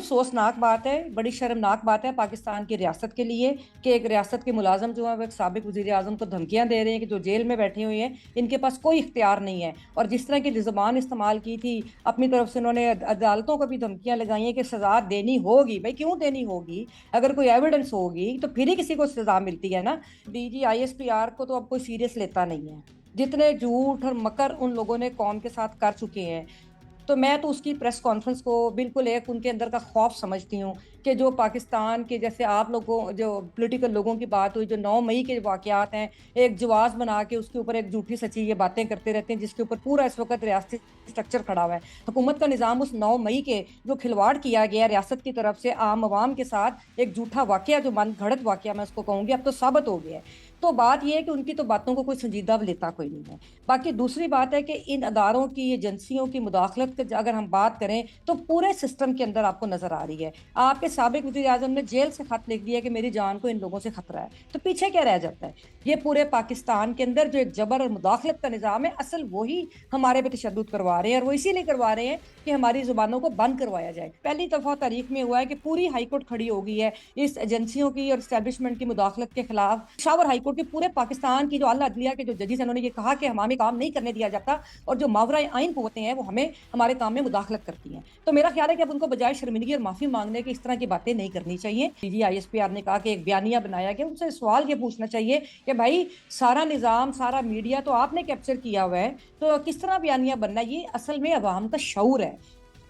अफसोसनाक बात है, बड़ी शर्मनाक बात है पाकिस्तान की रियासत के लिए कि एक रियासत के मुलाजम जो है वो एक साबिक वजीर आजम को धमकियां दे रहे हैं कि जो जेल में बैठे हुए हैं, इनके पास कोई इख्तियार नहीं है। और जिस तरह की ज़ुबान इस्तेमाल की थी अपनी तरफ से, उन्होंने अदालतों को भी धमकियां लगाई हैं कि सजा देनी होगी। भाई क्यों देनी होगी? अगर कोई एविडेंस होगी तो फिर ही किसी को सजा मिलती है ना। डीजी आईएसपीआर को तो अब कोई सीरियस लेता नहीं है। जितने झूठ और मकर उन लोगों ने कौम के साथ कर चुके हैं, तो मैं तो उसकी प्रेस कॉन्फ्रेंस को बिल्कुल एक उनके अंदर का खौफ समझती हूँ कि जो पाकिस्तान के, जैसे आप लोगों जो पॉलिटिकल लोगों की बात हुई, जो 9 मई के वाकयात हैं, एक जवाब बना के उसके ऊपर एक झूठी सच्ची ये बातें करते रहते हैं जिसके ऊपर पूरा इस वक्त रियासती स्ट्रक्चर खड़ा हुआ है। हुकूमत का निज़ाम उस 9 मई के जो खिलवाड़ किया गया रियासत की तरफ से आम आवाम के साथ, एक झूठा वाकया, जो मन घड़त वाकया मैं उसको कहूंगी, अब तो साबित हो गया है। तो बात यह है कि उनकी तो बातों को कोई संजीदा लेता कोई नहीं है। बाकी दूसरी बात है कि इन अदारों की, एजेंसियों की मुदाखलत की अगर हम बात करें तो पूरे सिस्टम के अंदर आपको नजर आ रही है। आपके साबिक वज़ीर आज़म ने जेल से खत लिख दिया कि मेरी जान को इन लोगों से खतरा है, तो पीछे क्या रह जाता है? ये पूरे पाकिस्तान के अंदर जो एक जबर और मुदाखलत का निज़ाम है, असल वही हमारे पे तशद्दुद करवा रहे हैं, और वो इसीलिए करवा रहे हैं कि हमारी जुबानों को बंद करवाया जाए। पहली दफा तारीख में हुआ है कि पूरी हाईकोर्ट खड़ी हो गई है इस एजेंसियों की और इस्टेब्लिशमेंट की मुदाखलत के खिलाफ। शावर हाईकोर्ट के पूरे पाकिस्तान की जो आला अदलिया के जो जजेस हैं, उन्होंने ये कहा कि हमें काम नहीं करने दिया जाता, और जो मावरा आइन कुव्वतें हैं वो हमें हमारे काम में मुदाखलत करती हैं। तो मेरा ख्याल है कि अब उनको बजाय शर्मिंदगी और माफी मांगने की इस तरह की बातें नहीं करनी चाहिए। डीजी आईएसपीआर ने कहा कि एक बयानिया बनाया गया, उनसे सवाल ये पूछना चाहिए कि भाई सारा निजाम, सारा मीडिया तो आपने कैप्चर किया हुआ है, तो किस तरह बयानिया बनना है? ये असल में अवाम का शऊर है।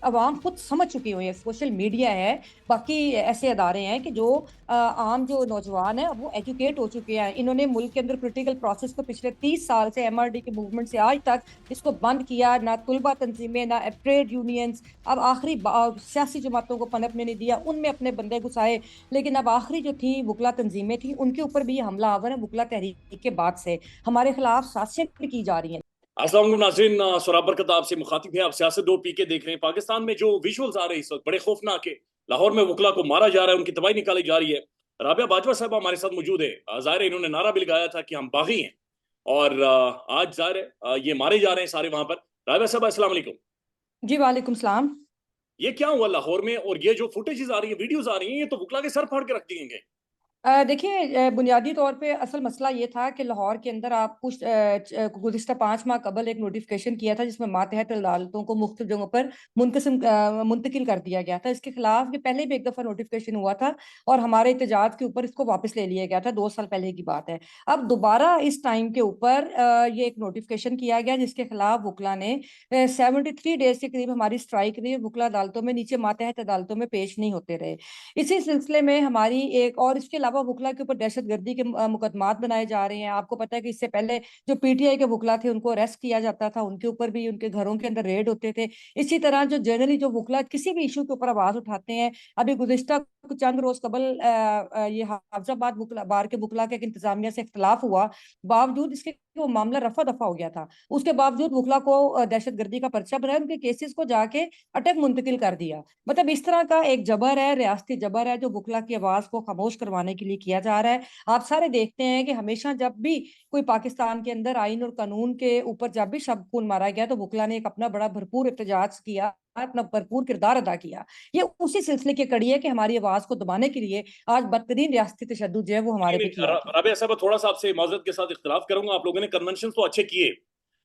अवाम खुद समझ चुकी हुई है, सोशल मीडिया है, बाकी ऐसे अदारे हैं कि जो आम जो नौजवान है वो एजुकेट हो चुके हैं। इन्होंने मुल्क के अंदर पोलिटिकल प्रोसेस को पिछले 30 साल से, एमआरडी के मूवमेंट से आज तक, इसको बंद किया। ना तुलबा तंजीमें, ना ट्रेड यूनियंस, अब आखिरी सियासी जमातों को पनपने नहीं दिया, उनमें अपने बंदे घुसाए। लेकिन अब आखिरी जो थी वकला तंजीमें थी, उनके ऊपर भी ये हमला आवर है वकला तहरीक के बाद से। हमारे खिलाफ साजिशें भी की जा रही हैं। अस्सलाम वालेकुम नाज़रीन, सुराब बरकत आपसे मुखातिब है। आप सियासत 2 पी के देख रहे हैं। पाकिस्तान में जो विजुअल्स आ रहे हैं इस वक्त बड़े खौफनाक है। लाहौर में वकला को मारा जा रहा है, उनकी तबाही निकाली जा रही है। राबिया बाजवा साहब हमारे साथ मौजूद है। ज़ाहिर है इन्होंने नारा भी लगाया था कि हम बागी हैं, और आज ज़ाहिर है ये मारे जा रहे हैं सारे वहां पर। राबिया साहब अस्सलाम वालेकुम। जी वालेकुम सलाम। ये क्या हुआ लाहौर में? और ये जो फुटेजेस आ रही है, वीडियोज आ रही हैं, ये तो वकला के सर फाड़ के रख दिए गए। देखिए, बुनियादी तौर पे असल मसला ये था कि लाहौर के अंदर आप कुछ गुज़िश्ता 5 माह कबल एक नोटिफिकेशन किया था जिसमें मातहत अदालतों को मुख्तलिफ जगहों पर मुंतकिल कर दिया गया था। इसके खिलाफ ये पहले भी एक दफ़ा नोटिफिकेशन हुआ था और हमारे एहतजाज के ऊपर इसको वापस ले लिया गया था, 2 साल पहले की बात है। अब दोबारा इस टाइम के ऊपर ये एक नोटिफिकेशन किया गया जिसके खिलाफ वकला ने 73 डेज के करीब हमारी स्ट्राइक रही। वकला अदालतों में नीचे, मातहत अदालतों में पेश नहीं होते रहे। इसी सिलसिले में हमारी एक और, इसके अलावा वकला के ऊपर दहशतगर्दी के मुकदमात बनाए जा रहे हैं। आपको पता है कि इससे पहले जो पीटीआई के वकला थे उनको अरेस्ट किया जाता था, उनके ऊपर भी, उनके घरों के अंदर रेड होते थे। इसी तरह जो जनरली जो वकला किसी भी इशू के ऊपर आवाज उठाते हैं, अभी गुज़िश्ता चंद रोज कबल ये हाफजाबाद वकला बार के वकला के इंतजामिया से इख्तलाफ हुआ, बावजूद इसके वो मामला रफा दफा हो गया था। उसके बावजूद वकला को दहशतगर्दी का पर्चा बनाया, उनके केसेस को जाके अटक मुंतकिल कर दिया। मतलब इस तरह का एक जबर है, रियासती जबर है, जो वकला की आवाज को खामोश करवाने के लिए किया जा रहा है। आप सारे देखते हैं कि हमेशा जब भी कोई पाकिस्तान के अंदर आइन और कानून के ऊपर जब भी शब खून मारा गया, तो वकला ने एक अपना बड़ा भरपूर एहतजाज किया, अपना भरपूर किरदार अदा किया। ये उसी सिलसिले की कड़ी है कि हमारी आवाज को दबाने के लिए आज बदतरीन रियासती तशद्दुद जो है वो हमारे नहीं पे नहीं, किया गया। राबिया साहब थोड़ा सा आपसे माजरत के साथ इख्तिलाफ करूंगा। आप लोगों ने कन्वेंशन तो अच्छे किए,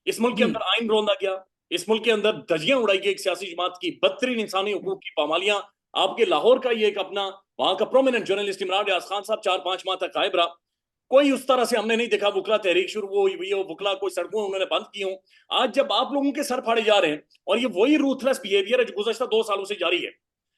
इस मुल्क के जी। अंदर आइन रौंदा गया, इस मुल्क के अंदर धज्जियां उड़ाई गई एक सियासी जमात की, बदतरीन इंसानी हकूक की पामालियां। आपके लाहौर का ये एक अपना, वहां का प्रोमिनेंट जर्नलिस्ट इमरान रियाज खान साहब 4-5 माह तक गायब रहा। कोई उस तरह से हमने नहीं देखा वकला तहरीक शुरू वो हुई हो, वकला कोई सड़कों उन्होंने बंद की हो। आज जब आप लोगों के सर फाड़े जा रहे हैं, और ये वही रूथलेस बिहेवियर है जो गुज़श्ता 2 सालों से जारी है,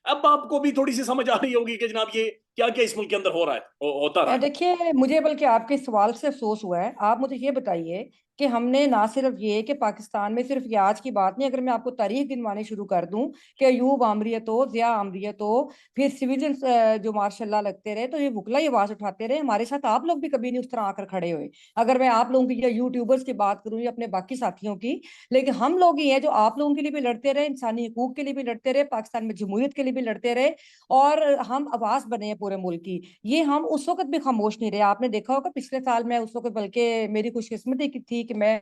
अब आपको भी थोड़ी सी समझ आ रही होगी कि जनाब ये क्या क्या इस मुल्क के अंदर हो रहा है, होता रहा है। देखिए, मुझे बल्कि आपके सवाल से अफसोस हुआ है। आप मुझे ये बताइए कि हमने ना सिर्फ ये कि पाकिस्तान में सिर्फ ये आज की बात नहीं, अगर मैं आपको तारीख गिनवानी शुरू कर दूं कि अयूब आमरीत हो, जिया आमरीत हो, फिर सिविलियन जो मार्शाल्लाह लगते रहे, तो ये वकला ही आवाज उठाते रहे हमारे साथ। आप लोग भी कभी नहीं उस तरह आकर खड़े हुए। अगर मैं आप लोगों की या यूट्यूबर्स की बात करूं या अपने बाकी साथियों की, लेकिन हम लोग ही हैं जो आप लोगों के लिए भी लड़ते रहे, इंसानी हकूक के लिए भी लड़ते रहे, पाकिस्तान में जमहूरियत के लिए भी लड़ते रहे, और हम आवाज बने हैं पूरे मुल्क की। ये हम उस वक्त भी खामोश नहीं रहे। आपने देखा होगा पिछले साल, मैं उस वक्त, बल्कि मेरी खुशकिस्मती की थी कि मैं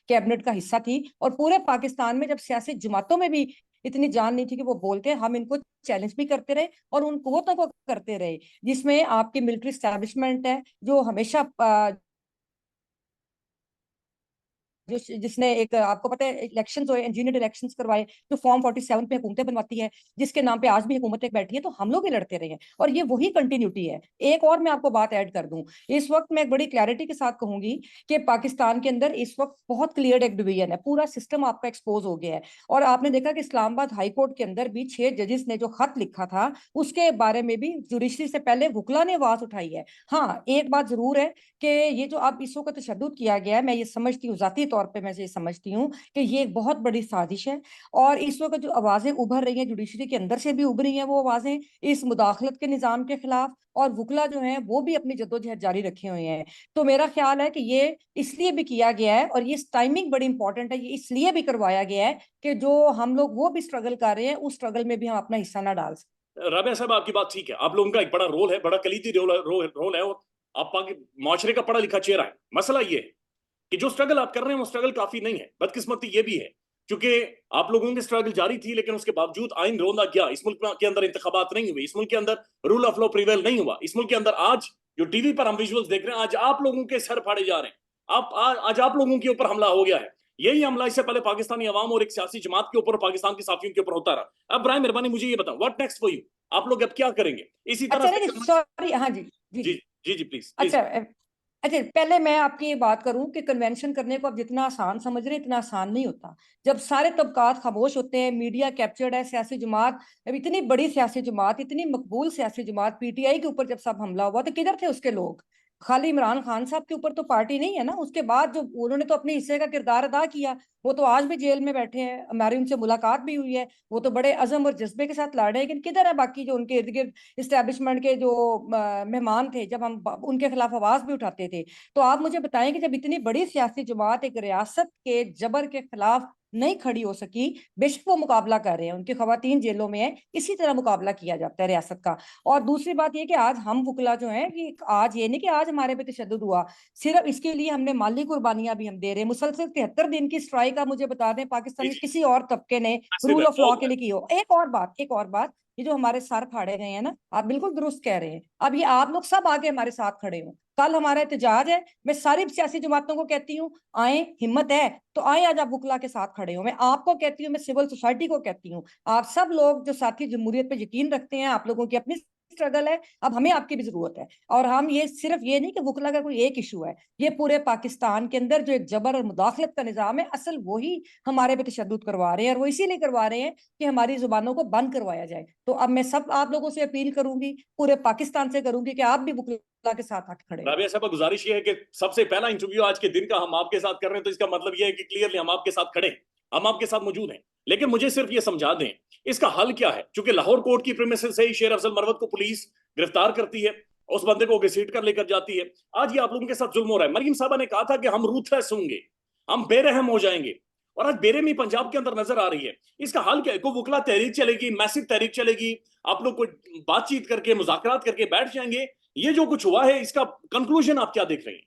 कैबिनेट का हिस्सा थी, और पूरे पाकिस्तान में जब सियासी जमातों में भी इतनी जान नहीं थी कि वो बोलते, हम इनको चैलेंज भी करते रहे और उन कुव्वतों को करते रहे जिसमें आपकी मिलिट्री स्टैब्लिशमेंट है, जो हमेशा जो जिसने एक, आपको पता है, इलेक्शन जो इंजीनियर इलेक्शंस करवाए, जो फॉर्म 47 पे हुकूमतें बनवाती है, जिसके नाम पे आज भी हुकूमतें बैठी है, तो हम लोग ही लड़ते रहे हैं और ये वही कंटिन्यूटी है। एक और मैं आपको बात ऐड कर दूं, इस वक्त मैं एक बड़ी क्लैरिटी के साथ कहूंगी कि पाकिस्तान के अंदर इस वक्त बहुत क्लियर एक डिवीजन है, पूरा सिस्टम आपका एक्सपोज हो गया है। और आपने देखा कि इस्लामाबाद हाई कोर्ट के अंदर भी 6 जजेस ने जो खत लिखा था, उसके बारे में भी जुडिशरी से पहले वुकला ने आवाज उठाई है। हाँ, एक बात जरूर है कि ये जो अब इसको का तशद्दुद किया गया है, मैं ये समझती हूँ, जाती तौर पे मैं ये समझती हूँ कि ये एक बहुत बड़ी साजिश है। और इस वक्त जो आवाजें उभर रही हैं जुडिशरी के अंदर से भी उभरी हैं, वो आवाजें इस मुदाखलत के निजाम के खिलाफ, और वुकला जो है वो भी अपनी जद्दोजहद जारी रखे हुए हैं। तो मेरा ख्याल है कि ये इसलिए भी किया गया है, और ये टाइमिंग बड़ी इंपॉर्टेंट है, ये इसलिए भी करवाया गया है कि जो हम लोग वो भी स्ट्रगल कर रहे हैं, उस स्ट्रगल में भी हम अपना हिस्सा ना डाल सकें। राबिया साहब, आपकी बात ठीक है, आप लोगों का एक बड़ा रोल है, बड़ा कलीदी रोल है, और आप माशरे का पढ़ा लिखा चेहरा है। मसला ये है कि जो स्ट्रगल आप कर रहे हैं वो स्ट्रगल काफी नहीं है। बदकिस्मती ये भी है क्योंकि आप लोगों की स्ट्रगल जारी थी, लेकिन उसके बावजूद आइन रोंदा गया। इस मुल्क के अंदर इंतखाबात नहीं हुए, इस मुल्क के अंदर रूल ऑफ लॉ प्रिवेल नहीं हुआ, इस मुल्क के अंदर आज जो टीवी पर हम विजुअल्स देख रहे हैं, आज आप लोगों के सर फाड़े जा रहे हैं। आज आप लोगों के ऊपर हमला हो गया है। यही हमला इससे पहले पाकिस्तानी अवाम और एक सियासी जमात के ऊपर, पाकिस्तान के साथियों के ऊपर होता रहा। अब बराए मेहरबानी मुझे ये बताओ, व्हाट नेक्स्ट फॉर यू? आप लोग अब क्या करेंगे? इसी तरह अच्छा, से नहीं, सॉरी, हाँ जी, जी, जी जी जी, प्लीज प्लीज। अच्छा। अच्छा, पहले मैं आपकी ये बात करूं कि कन्वेंशन करने को आप जितना आसान समझ रहे हैं, इतना आसान नहीं होता। जब सारे तबकात खामोश होते हैं, मीडिया कैप्चर्ड है, सियासी जमात, अब इतनी बड़ी सियासी जमात, इतनी मकबूल सियासी जमात, पीटीआई के ऊपर जब सब हमला हुआ तो किधर थे उसके लोग? खाली इमरान खान साहब के ऊपर तो पार्टी नहीं है ना, उसके बाद जो उन्होंने तो अपने हिस्से का किरदार अदा किया, वो तो आज भी जेल में बैठे हैं, हमारी उनसे मुलाकात भी हुई है, वो तो बड़े अज़म और जज्बे के साथ लड़ रहे हैं। लेकिन किधर है बाकी जो उनके इर्द गिर्द इस्टेब्लिशमेंट के जो मेहमान थे, जब हम उनके खिलाफ आवाज भी उठाते थे? तो आप मुझे बताएं कि जब इतनी बड़ी सियासी जमात एक रियासत के जबर के खिलाफ नहीं खड़ी हो सकी, बेशक वो मुकाबला कर रहे हैं, उनकी खवातीन जेलों में है, इसी तरह मुकाबला किया जाता है रियासत का। और दूसरी बात ये कि आज हम वुकला जो है, कि आज ये नहीं कि आज हमारे पे तशद्दुद हुआ, सिर्फ इसके लिए हमने माली कुर्बानियां भी हम दे रहे हैं। मुसलसल 73 दिन की स्ट्राइक, आप मुझे बता दें जी पाकिस्तान के जी, किसी और तबके ने रूल ऑफ लॉ के लिए की हो? एक और बात, ये जो हमारे सर फाड़े गए हैं ना, आप बिल्कुल दुरुस्त कह रहे हैं, अब ये आप लोग सब आगे हमारे साथ खड़े हो। कल हमारा एहतजाज है, मैं सारी सियासी जमातों को कहती हूँ, आए, हिम्मत है तो आए, आज आप वुकला के साथ खड़े हो। मैं आपको कहती हूँ, मैं सिविल सोसाइटी को कहती हूँ, आप सब लोग जो साथी जमहूरियत पे यकीन रखते हैं, आप लोगों की अपनी स्ट्रगल है, अब हमें आपकी भी जरूरत है। और हम ये सिर्फ ये नहीं कि वुकला का कोई एक इशू है, ये पूरे पाकिस्तान के अंदर जो एक जबर और मुदाखलत का निजाम है, असल वही हमारे पे तशद्दुद करवा रहे हैं, और वो इसीलिए करवा रहे हैं कि हमारी जुबानों को बंद करवाया जाए। तो अब मैं सब आप लोगों से अपील करूंगी, पूरे पाकिस्तान से करूंगी, कि आप भी वुकला के साथ हट खड़े हो। राबिया साहब, गुजारिश ये है कि सबसे पहला इंटरव्यू आज के दिन का हम आपके साथ कर रहे हैं, तो इसका मतलब ये है कि क्लियरली हम आपके साथ खड़े हैं, हम आपके साथ मौजूद हैं। लेकिन मुझे सिर्फ ये समझा दें, इसका हल क्या है? क्योंकि लाहौर कोर्ट की प्रीमिसेस से ही शेर अफजल मरवत को पुलिस गिरफ्तार करती है, उस बंदे को घसीट कर लेकर जाती है। आज ये आप लोगों के साथ जुल्म हो रहा है। मरीम साहबा ने कहा था कि हम रूथलेस होंगे, हम बेरहम हो जाएंगे, और आज बेरहमी पंजाब के अंदर नजर आ रही है। इसका हल क्या है? कोई वुकला तहरीक चलेगी, मैसिव तहरीक चलेगी, आप लोग कोई बातचीत करके, मुज़ाकरात करके बैठ जाएंगे? ये जो कुछ हुआ है, इसका कंक्लूजन आप क्या देख रहे हैं?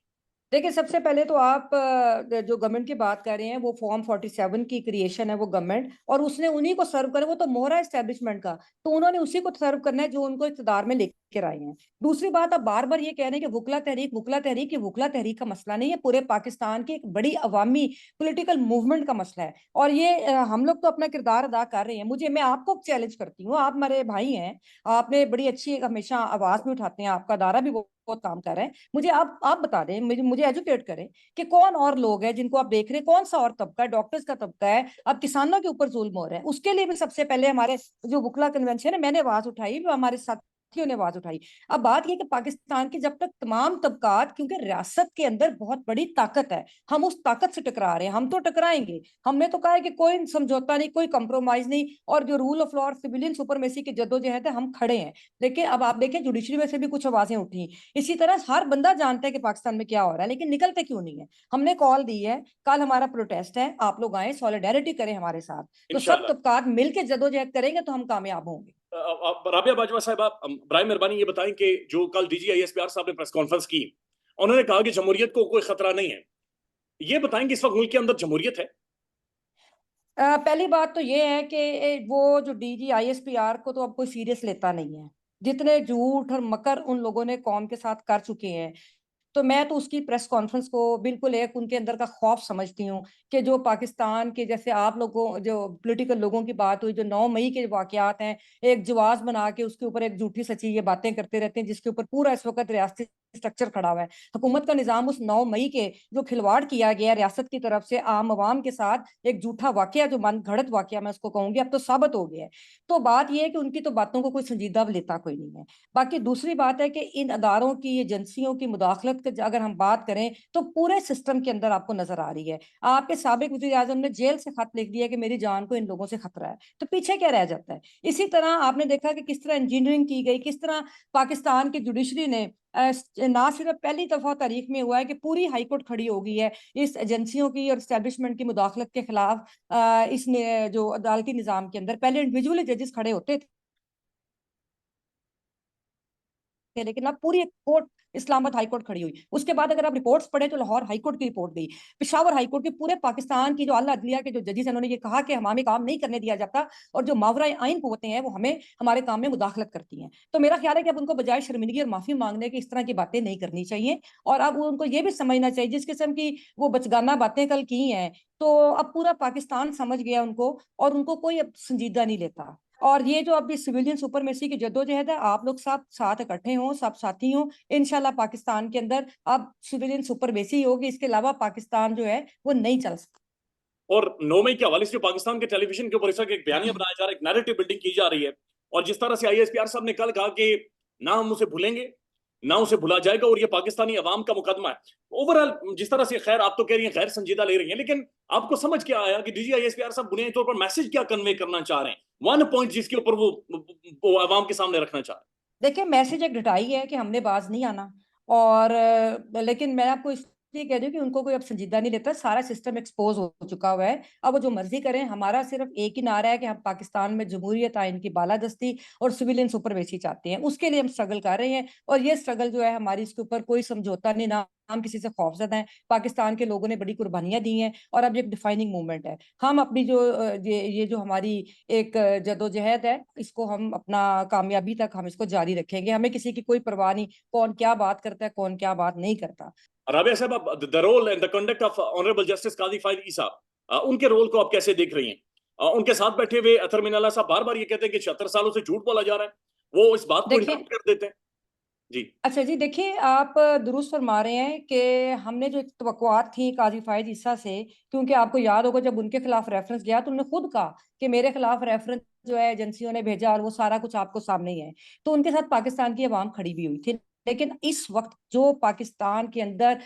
देखिए, सबसे पहले तो आप जो गवर्नमेंट की बात कर रहे हैं, वो फॉर्म 47 की क्रिएशन है, वो गवर्नमेंट, और उसने उन्हीं को सर्व करे, वो तो मोहरा एस्टेब्लिशमेंट का, तो उन्होंने उसी को सर्व करना है जो उनको इक़्तिदार में लेकर आए हैं। दूसरी बात, आप बार बार ये कह रहे हैं कि वुकला तहरीक, वुकला तहरीक, ये वुकला तहरीक का मसला नहीं है, पूरे पाकिस्तान की एक बड़ी अवामी पोलिटिकल मूवमेंट का मसला है, और ये हम लोग तो अपना किरदार अदा कर रहे हैं। मैं आपको चैलेंज करती हूँ, आप हमारे भाई हैं, आपने बड़ी अच्छी हमेशा आवाज भी उठाते हैं, आपका दायरा भी बहुत काम कर रहे हैं। मुझे आप बता दें, मुझे एजुकेट करें कि कौन और लोग हैं जिनको आप देख रहे हैं, कौन सा और तबका है, डॉक्टर्स का तबका है, अब किसानों के ऊपर जुल्म हो रहा है, उसके लिए भी सबसे पहले हमारे जो वुकला कन्वेंशन है, मैंने आवाज उठाई, वो हमारे साथियों ने आवाज उठाई। अब बात यह कि पाकिस्तान की जब तक तमाम तबकात, क्योंकि रियासत के अंदर बहुत बड़ी ताकत है, हम उस ताकत से टकरा रहे हैं, हम तो टकराएंगे। हमने तो कहा है कि कोई समझौता नहीं, कोई कंप्रोमाइज नहीं, और जो रूल ऑफ लॉ और सिविलियन सुपरमेसी की जद्दोजहद है, हम खड़े हैं। देखिए, अब आप देखें, जुडिशरी में से भी कुछ आवाजें उठी, इसी तरह हर बंदा जानता है कि पाकिस्तान में क्या हो रहा है, लेकिन निकलते क्यों नहीं है? हमने कॉल दी है, कल हमारा प्रोटेस्ट है, आप लोग आए, सॉलिडारिटी करें हमारे साथ, तो सब इंशाल्लाह। तबकात मिलकर जदोजहद करेंगे तो हम कामयाब होंगे। राबिया बाजवा साहब, आप बराए मेहरबानी ये बताएं कि जो कल DGISPR साहब ने प्रेस कॉन्फ्रेंस की, उन्होंने कहा कि जमहूरियत को कोई खतरा नहीं है। ये बताएं कि इस वक्त मुल्क के अंदर जमहूरियत है? पहली बात तो ये है कि वो जो डीजी आईएसपीआर को तो अब कोई सीरियस लेता नहीं है। जितने झूठ और मकर उन लोगों ने कौम के साथ कर चुके हैं, तो मैं तो उसकी प्रेस कॉन्फ्रेंस को बिल्कुल एक उनके अंदर का खौफ समझती हूँ कि जो पाकिस्तान के, जैसे आप लोगों जो पॉलिटिकल लोगों की बात हुई, जो 9 मई के वाकयात हैं, एक जवाब बना के उसके ऊपर एक झूठी सच्ची ये बातें करते रहते हैं, जिसके ऊपर पूरा इस वक्त रियासती स्ट्रक्चर खड़ा हुआ है। हुकूमत का निजाम उस 9 मई के जो खिलवाड़ किया गया रियासत की तरफ से आम आवाम के साथ, एक झूठा वाकया, जो मन घड़त वाकया मैं उसको कहूंगी, अब तो साबित हो गया है। तो बात यह है कि उनकी तो बातों को कोई संजीदा लेता कोई नहीं है। बाकी दूसरी बात है कि इन अदारों की, एजेंसियों की मुदाखलत की अगर हम बात करें तो पूरे सिस्टम के अंदर आपको नजर आ रही है। आपके साबिक वजीर आजम ने जेल से खत लिख दिया कि मेरी जान को इन लोगों से खतरा है, तो पीछे क्या रह जाता है। इसी तरह आपने देखा कि किस तरह इंजीनियरिंग की गई, किस तरह पाकिस्तान की जुडिशरी ने ना सिर्फ पहली दफा तारीख में हुआ है कि पूरी हाईकोर्ट खड़ी हो गई है इस एजेंसियों की और स्टैब्लिशमेंट की मुदाखलत के खिलाफ। इस जो अदालती निजाम के अंदर पहले इंडिविजुअली जजेस खड़े होते थे, लेकिन अब पूरी एक कोर्ट, इस्लामाबाद हाई कोर्ट खड़ी हुई। उसके बाद अगर आप रिपोर्ट्स पढ़े तो लाहौर हाई कोर्ट की रिपोर्ट गई, पेशावर हाई कोर्ट की, पूरे पाकिस्तान की जो आला अदलिया के जो जजेस हैं उन्होंने ये कहा कि हमें काम नहीं करने दिया जाता, और जो मावरा आइन कुव्वतें हैं वो हमें हमारे काम में मुदाखलत करती हैं। तो मेरा ख्याल है कि अब उनको बजाय शर्मिंदगी और माफी मांगने की इस तरह की बातें नहीं करनी चाहिए, और अब उनको ये भी समझना चाहिए जिस किस्म की वो बचगाना बातें कल की हैं, तो अब पूरा पाकिस्तान समझ गया उनको, और उनको कोई अब संजीदा नहीं लेता। और ये जो अभी सिविलियन सुपरमेसी की जद्दोजहद है, आप लोग सब साथ इकट्ठे हों, सब साथी हों, इंशाल्लाह पाकिस्तान के अंदर अब सिविलियन सुपरमेसी होगी, इसके अलावा पाकिस्तान जो है वो नहीं चल सकता। और 9 मई के हवाले से जो पाकिस्तान के टेलीविजन के ऊपर इस वक्त एक बयानिया बनाया जा रहा है, एक नैरेटिव बिल्डिंग की जा रही है, और जिस तरह से आईएसपीआर साहब ने कल कहा कि ना हम उसे भूलेंगे ना उसे भुला जाएगा, और ये पाकिस्तानी अवाम का मुकदमा है। ओवरऑल जिस तरह से, खैर आप तो कह रही हैं गैर संजीदा ले रही हैं, लेकिन आपको समझ क्या आया कि डीजी आईएसपीआर साहब बुनियादी तौर पर मैसेज क्या कन्वे करना चाह रहे हैं, वन पॉइंट जिसके ऊपर वो अवाम के सामने रखना चाह रहे हैं? देखिए, मैसेज एक ढटाई है कि हमने बाज नहीं आना। और लेकिन मैं आपको इसलिए कह रही हूँ कि उनको कोई अब संजीदा नहीं लेता, सारा सिस्टम एक्सपोज हो चुका हुआ है। अब वो जो मर्जी करें, हमारा सिर्फ एक ही नारा है कि हम पाकिस्तान में जमहूरियत, आइन की बालादस्ती और सिविलियन सुपरमेसी चाहते हैं, उसके लिए हम स्ट्रगल कर रहे हैं। और ये स्ट्रगल जो है हमारी, इसके ऊपर कोई समझौता नहीं, ना हम किसी से खौफजदा हैं। पाकिस्तान के लोगों ने बड़ी कुर्बानियां दी हैं, और अब ये एक डिफाइनिंग मूवमेंट है। हम अपनी जो ये जो हमारी एक जदोजहद है, इसको हम अपना कामयाबी तक हम इसको जारी रखेंगे। हमें किसी की कोई परवाह नहीं, कौन क्या बात करता है, कौन क्या बात नहीं करता। राबिया साहब, आप the role and the conduct of honourable justice Qazi Faez Isa, उनके रोल को आप कैसे देख रही हैं? उनके साथ बैठे हुए अतर मिनाला साहब बार बार ये कहते हैं कि 76 सालों से झूठ बोला जा रहा है, वो इस बात को देखिए, इंटरप्ट कर देते हैं। जी। अच्छा जी, देखिए, आप दुरुस्त फरमा रहे हैं कि हमने जो तवक्कुआत थी काजी फायद ईसा से, क्योंकि आपको याद होगा जब उनके खिलाफ रेफरेंस गया तो उन्होंने खुद कहा कि मेरे खिलाफ रेफरेंस जो है एजेंसियों ने भेजा, और वो सारा कुछ आपको सामने ही है। तो उनके साथ पाकिस्तान की आवाम खड़ी भी हुई थी। लेकिन इस वक्त जो पाकिस्तान के अंदर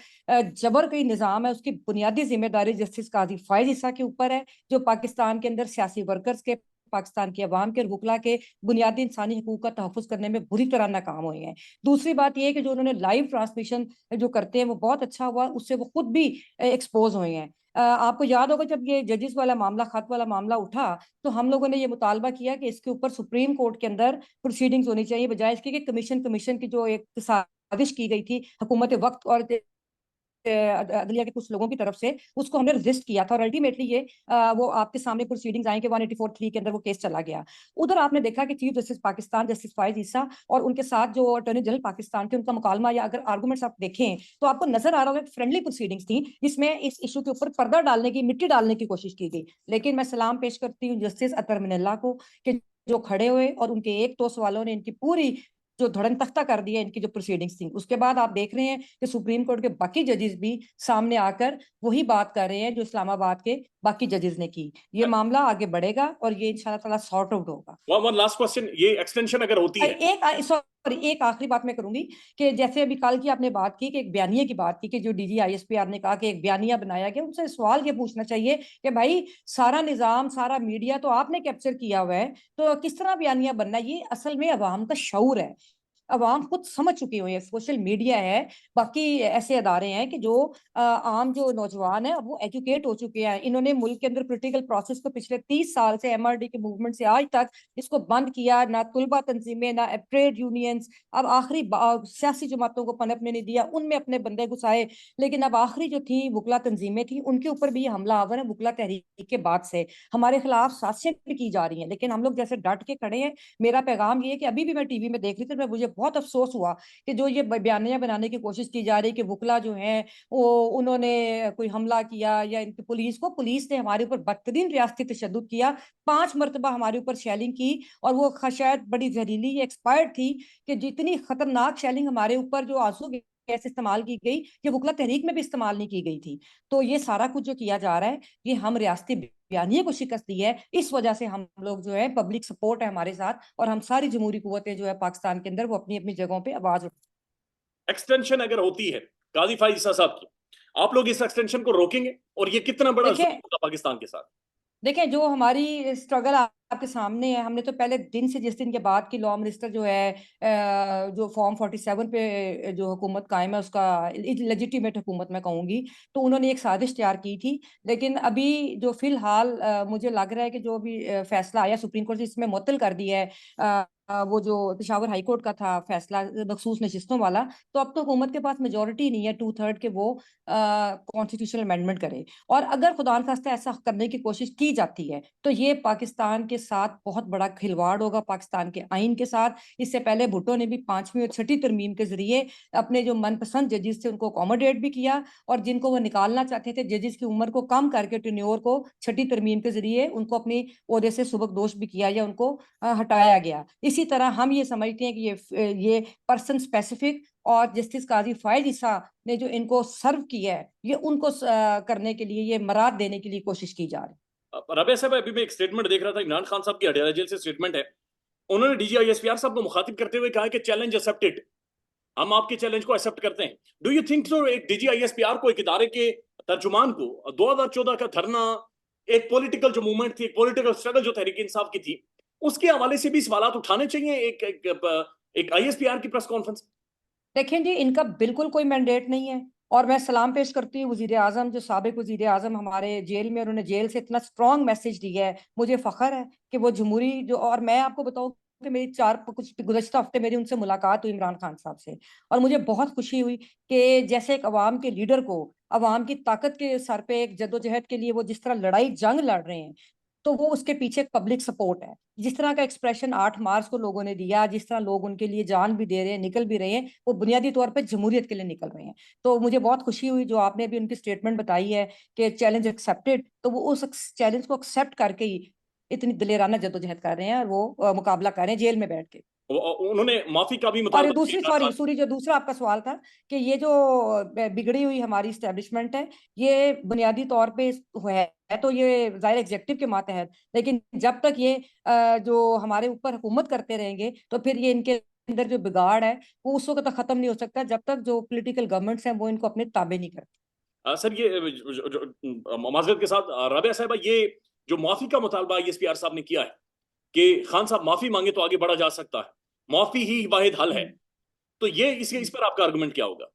जबर की निज़ाम है, उसकी बुनियादी जिम्मेदारी जस्टिस काजी फायद ईसा के ऊपर है, जो पाकिस्तान के अंदर सियासी वर्कर्स के, पाकिस्तान की आवाम के और वकला के बुनियादी इंसानी हकूक का तहफ़्फ़ुज़ करने में बुरी तरह नाकाम हुए हैं। दूसरी बात यह है कि जो उन्होंने लाइव ट्रांसमिशन जो करते हैं वो बहुत अच्छा हुआ, उससे वो खुद भी एक्सपोज हुए हैं। आपको याद होगा जब ये जजिस वाला मामला, खत वाला मामला उठा, तो हम लोगों ने ये मुतालबा किया कि इसके ऊपर सुप्रीम कोर्ट के अंदर प्रोसीडिंग्स होनी चाहिए, बजाय इसके कि कमीशन कमीशन की जो एक साजिश की गई थी हुकूमत वक्त और अदलिया के कुछ लोगों की तरफ से, उसको हमने रजिस्ट किया था, और अल्टीमेटली ये वो आपके सामने प्रोसीडिंग्स आई कि 184(3) के अंदर वो केस चला गया। उधर आपने देखा कि चीफ जस्टिस पाकिस्तान जस्टिस फायज ईसा और उनके साथ जो अटॉर्नी जनरल पाकिस्तान के, उनका मुकालमा या अगर आर्गूमेंट्स आप देखें तो आपको नजर आ रहा होगा फ्रेंडली प्रोसीडिंग्स थी, जिसमें इस इशू के ऊपर पर्दा डालने की, मिट्टी डालने की कोशिश की गई। लेकिन मैं सलाम पेश करती हूँ जस्टिस अतर मिनल्ला को, कि जो खड़े हुए और उनके एक दो सवालों ने इनकी पूरी जो धड़न तख्ता कर दिया, इनकी जो प्रोसीडिंग्स थी। उसके बाद आप देख रहे हैं कि सुप्रीम कोर्ट के बाकी जजेस भी सामने आकर वही बात कर रहे हैं जो इस्लामाबाद के बाकी जजेस ने की। ये मामला आगे बढ़ेगा और ये इंशाल्लाह ताला सॉर्ट आउट होगा। वन लास्ट क्वेश्चन, ये एक्सटेंशन अगर होती है? एक सॉरी, एक आखिरी बात मैं करूंगी कि जैसे अभी कल की आपने बात की कि एक बयानिया की बात की कि जो डीजी आईएसपीआर ने कहा कि एक बयानिया बनाया गया, उनसे सवाल ये पूछना चाहिए कि भाई सारा निजाम, सारा मीडिया तो आपने कैप्चर किया हुआ है, तो किस तरह बयानिया बनना है? ये असल में अवाम का शऊर है। अवाम खुद समझ चुकी हुई है, सोशल मीडिया है, बाकी ऐसे अदारे हैं कि जो आम जो नौजवान है वो एजुकेट हो चुके हैं। इन्होंने मुल्क के अंदर पोलिटिकल प्रोसेस को पिछले 30 साल से MRD के मूवमेंट से आज तक इसको बंद किया। ना तुलबा तंजीमें, ना ट्रेड यूनियंस, अब आखिरी सियासी जमातों को पनपने नहीं दिया, उनमें अपने बंदे घुसाए। लेकिन अब आखिरी जो थी वकला तंजीमें थी, उनके ऊपर भी हमला आवर है वकला तहरीक के बाद से। हमारे खिलाफ साजिशें भी की जा रही हैं, लेकिन हम लोग जैसे डट के खड़े हैं। मेरा पैगाम ये है कि अभी भी मैं टीवी में देख रही थी, मैं मुझे बहुत अफसोस हुआ कि जो ये बयानियां बनाने की कोशिश की जा रही है कि वकला जो है वो उन्होंने कोई हमला किया, या इनकी पुलिस ने हमारे ऊपर बदतरीन रियासती तशद्दुद किया। 5 मरतबा हमारे ऊपर शेलिंग की, और वो शायद बड़ी जहरीली एक्सपायर्ड थी कि जितनी खतरनाक शेलिंग हमारे ऊपर जो आंसू गैस इस्तेमाल की गई, ये वकला तहरीक में भी इस्तेमाल नहीं की गई थी। तो ये सारा कुछ जो किया जा रहा है, ये हम रियासती बयानिए को शिकस्त दी है। इस वजह से हम लोग जो है, पब्लिक सपोर्ट है हमारे साथ, और हम सारी जमहूरी कुव्वतें जो है पाकिस्तान के अंदर, वो अपनी अपनी जगहों पे आवाज उठा। एक्सटेंशन अगर होती है काजी फाइज साहब की, आप लोग इस एक्सटेंशन को रोकेंगे? और ये कितना बड़ा जुल्म देखिए होगा पाकिस्तान के साथ? देखें, जो हमारी स्ट्रगल आपके सामने है, हमने तो पहले दिन से, जिस दिन के बाद की लॉ मिनिस्टर जो है जो फॉर्म 47 पे जो हुकूमत कायम है, उसका लेजिटिमेट हुकूमत मैं कहूंगी, तो उन्होंने एक साजिश तैयार की थी। लेकिन अभी जो फिलहाल मुझे लग रहा है कि जो भी फैसला आया सुप्रीम कोर्ट से, इसमें मुअत्तल कर दिया है वो जो पेशावर हाई कोर्ट का था फैसला मखसूस नशिस्तों वाला। तो अब तो हुकूमत के पास मेजोरिटी नहीं है 2/3 के वो कॉन्स्टिट्यूशनल अमेंडमेंट करे। और अगर खुदा न खास्ता ऐसा करने की कोशिश की जाती है, तो ये पाकिस्तान के साथ बहुत बड़ा खिलवाड़ होगा, पाकिस्तान के आइन के साथ। इससे पहले भुट्टो ने भी 5वीं और 6ठी तरमीम के जरिए अपने जो मनपसंद जजेस थे उनको अकोमोडेट भी किया, और जिनको वो निकालना चाहते थे जजेस की उम्र को कम करके टेन्योर को 6ठी तरमीम के जरिए उनको अपनी ओहदे से सुबकदोश भी किया, या उनको हटाया गया। इसी तरह हम ये समझते हैं कि ये पर्सन स्पेसिफिक, और जस्टिस काजी फायद ईसा ने जो इनको सर्व किया है, ये उनको करने के लिए, ये मराद देने के लिए कोशिश की जा रही है। रबिया साहब, अभी मैं एक स्टेटमेंट देख रहा था, इमरान खान साहब की अडयाला जेल से स्टेटमेंट है। उन्होंने DGISPR साहब को मुखातिब करते हुए कहा कि चैलेंज एक्सेप्टेड, हम आपके चैलेंज को एक्सेप्ट करते हैं। डू यू थिंक सो एक DGISPR को, एक इदारे के तर्जुमान को 2014 का धरना, एक पॉलिटिकल जो मूवमेंट थी, एक पॉलिटिकल स्ट्रगल जो तहरीक इंसाफ की थी, उसके हवाले से भी सवाल उठाने चाहिए एक ISPR की प्रेस कॉन्फ्रेंस? देखें जी, इनका बिल्कुल कोई मैंडेट नहीं है। और मैं सलाम पेश करती हूँ वजीर आजम, जो साबिक वजीर आजम हमारे जेल में, उन्होंने जेल से इतना स्ट्रॉन्ग मैसेज दिया है। मुझे फख्र है कि वो जमहूरी जो, और मैं आपको बताऊं कि मेरी कुछ गुज़श्ता हफ्ते मेरी उनसे मुलाकात हुई इमरान खान साहब से, और मुझे बहुत खुशी हुई कि जैसे एक अवाम के लीडर को, अवाम की ताकत के सर पे एक जद्दोजहद के लिए वो जिस तरह लड़ाई जंग लड़ रहे हैं, तो वो उसके पीछे एक पब्लिक सपोर्ट है। जिस तरह का एक्सप्रेशन 8 मार्च को लोगों ने दिया, जिस तरह लोग उनके लिए जान भी दे रहे हैं, निकल भी रहे हैं, वो बुनियादी तौर पे जमहूरियत के लिए निकल रहे हैं। तो मुझे बहुत खुशी हुई जो आपने भी उनकी स्टेटमेंट बताई है कि चैलेंज एक्सेप्टेड, तो वो उस चैलेंज को एक्सेप्ट करके ही इतनी दिलेराना जद्दोजहद कर रहे हैं, और वो मुकाबला कर रहे हैं जेल में बैठ के। उन्होंने माफी का भी और मुतालबा दूसरी, किया। सॉरी, जो दूसरा आपका सवाल था कि ये जो बिगड़ी हुई हमारी स्टैब्लिशमेंट है, ये बुनियादी तौर पे है तो ये जाहिर एग्जेक्टिव के मातहत, लेकिन जब तक ये जो हमारे ऊपर हुकूमत करते रहेंगे, तो फिर ये इनके अंदर जो बिगाड़ है वो उस वक्त तक खत्म नहीं हो सकता, जब तक जो पॉलिटिकल गवर्नमेंट्स हैं वो इनको अपने ताबे नहीं करते। सर, ये माजरत के साथ राबिया साहब, ये जो माफी का मुतालबा ISPR साहब ने किया है कि खान साहब माफी मांगे तो आगे बढ़ा जा सकता है, माफी ही वाहिद हल है, तो ये इस पर आपका आर्गुमेंट क्या होगा?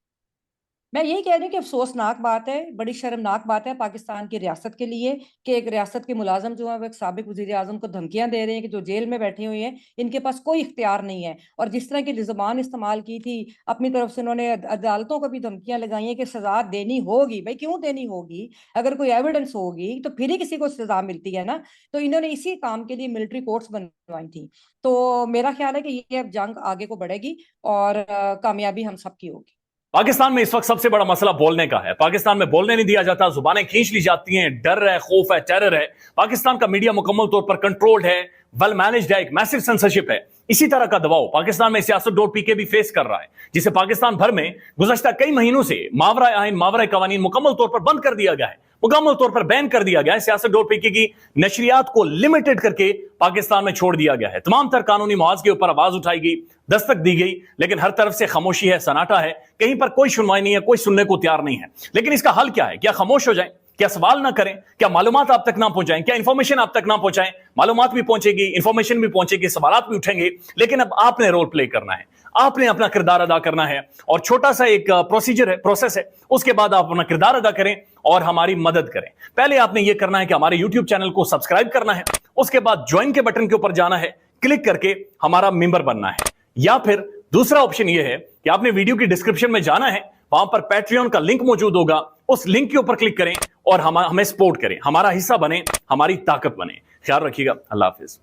मैं यही कह रही हूँ कि अफसोसनाक बात है, बड़ी शर्मनाक बात है पाकिस्तान की रियासत के लिए कि एक रियासत के मुलाजम जो है वो एक साबिक वजीर आजम को धमकियां दे रहे हैं कि जो जेल में बैठे हुए हैं, इनके पास कोई इख्तियार नहीं है। और जिस तरह की ज़बान इस्तेमाल की थी अपनी तरफ से, उन्होंने अदालतों को भी धमकियां लगाई हैं कि सजा देनी होगी। भाई क्यों देनी होगी? अगर कोई एविडेंस होगी तो फिर ही किसी को सजा मिलती है ना। तो इन्होंने इसी काम के लिए मिलिट्री कोर्ट्स बनवाई थी। तो मेरा ख्याल है कि ये अब जंग आगे को बढ़ेगी, और कामयाबी हम सबकी होगी। पाकिस्तान में इस वक्त सबसे बड़ा मसला बोलने का है। पाकिस्तान में बोलने नहीं दिया जाता, जुबानें खींच ली जाती हैं, डर है, खौफ है, टेरर है। पाकिस्तान का मीडिया मुकम्मल तौर पर कंट्रोल्ड है, वेल मैनेज्ड है, एक मैसिव सेंसरशिप है। इसी तरह का दबाव पाकिस्तान में siyaset.pk भी फेस कर रहा है, जिसे पाकिस्तान भर में गुज़श्ता कई महीनों से मावरा आइन, मावरा कवानीन मुकम्मल तौर पर बंद कर दिया गया है, मुकम्मल तौर पर बैन कर दिया गया है। siyaset.pk की नशरियात को लिमिटेड करके पाकिस्तान में छोड़ दिया गया है। तमाम तर कानूनी मुआवजे के ऊपर आवाज उठाई गई, दस्तक दी गई, लेकिन हर तरफ से खामोशी है, सन्नाटा है, कहीं पर कोई सुनवाई नहीं है, कोई सुनने को तैयार नहीं है। लेकिन इसका हल क्या है? क्या खामोश हो जाए? क्या सवाल ना करें? क्या मालूमात आप तक ना पहुंचाएं? क्या इंफॉर्मेशन आप तक ना पहुंचाएं? मालूमात भी पहुंचेगी, इंफॉर्मेशन भी पहुंचेगी, सवालात भी उठेंगे, लेकिन अब आपने रोल प्ले करना है, आपने अपना किरदार अदा करना है। और छोटा सा एक प्रोसीजर है, प्रोसेस है, उसके बाद आप अपना किरदार अदा करें और हमारी मदद करें। पहले आपने यह करना है कि हमारे YouTube चैनल को सब्सक्राइब करना है, उसके बाद ज्वाइन के बटन के ऊपर जाना है, क्लिक करके हमारा मेंबर बनना है। या फिर दूसरा ऑप्शन यह है कि आपने वीडियो की डिस्क्रिप्शन में जाना है, वहां पर पैट्रियन का लिंक मौजूद होगा, उस लिंक के ऊपर क्लिक करें और हमें सपोर्ट करें, हमारा हिस्सा बने, हमारी ताकत बने। ख्याल रखिएगा। अल्लाह हाफिज।